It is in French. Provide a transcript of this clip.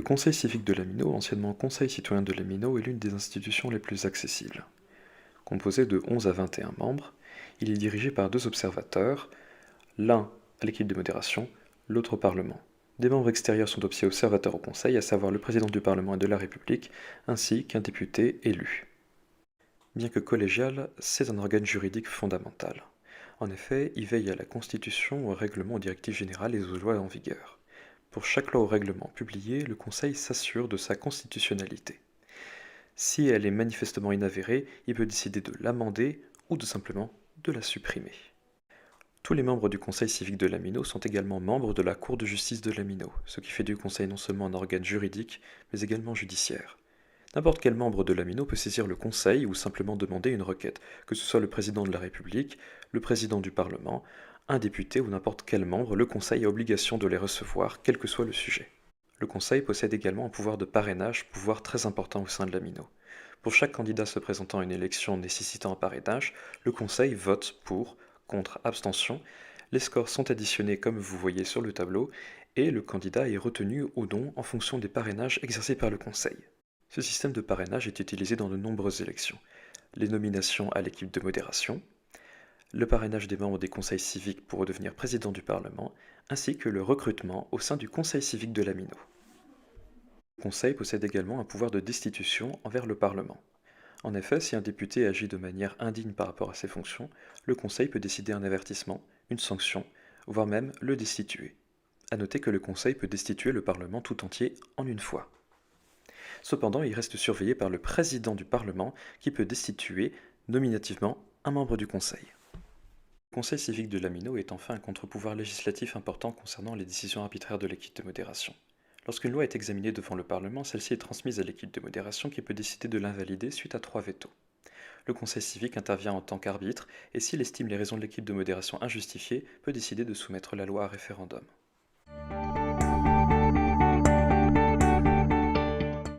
Conseil civique de la Mino, anciennement Conseil citoyen de la Mino, est l'une des institutions les plus accessibles. Composé de 11 à 21 membres, il est dirigé par deux observateurs, l'un à l'équipe de modération, l'autre au Parlement. Des membres extérieurs sont aussi observateurs au Conseil, à savoir le président du Parlement et de la République, ainsi qu'un député élu. Bien que collégial, c'est un organe juridique fondamental. En effet, il veille à la Constitution, aux règlements, aux directives générales et aux lois en vigueur. Pour chaque loi ou règlement publié, le Conseil s'assure de sa constitutionnalité. Si elle est manifestement inavérée, il peut décider de l'amender ou de simplement de la supprimer. Tous les membres du Conseil civique de la Mino sont également membres de la Cour de justice de la Mino, ce qui fait du Conseil non seulement un organe juridique, mais également judiciaire. N'importe quel membre de la Mino peut saisir le Conseil ou simplement demander une requête, que ce soit le président de la République, le président du Parlement, un député ou n'importe quel membre, le Conseil a obligation de les recevoir, quel que soit le sujet. Le Conseil possède également un pouvoir de parrainage, pouvoir très important au sein de la Mino. Pour chaque candidat se présentant à une élection nécessitant un parrainage, le Conseil vote pour, contre, abstention. Les scores sont additionnés comme vous voyez sur le tableau et le candidat est retenu ou non en fonction des parrainages exercés par le Conseil. Ce système de parrainage est utilisé dans de nombreuses élections. Les nominations à l'équipe de modération, le parrainage des membres des conseils civiques pour devenir président du Parlement, ainsi que le recrutement au sein du Conseil civique de la Mino. Le Conseil possède également un pouvoir de destitution envers le Parlement. En effet, si un député agit de manière indigne par rapport à ses fonctions, le Conseil peut décider un avertissement, une sanction, voire même le destituer. À noter que le Conseil peut destituer le Parlement tout entier en une fois. Cependant, il reste surveillé par le président du Parlement qui peut destituer nominativement un membre du Conseil. Le Conseil civique de la Mino est enfin un contre-pouvoir législatif important concernant les décisions arbitraires de l'équipe de modération. Lorsqu'une loi est examinée devant le Parlement, celle-ci est transmise à l'équipe de modération qui peut décider de l'invalider suite à 3 vétos. Le Conseil civique intervient en tant qu'arbitre et s'il estime les raisons de l'équipe de modération injustifiées, peut décider de soumettre la loi à référendum.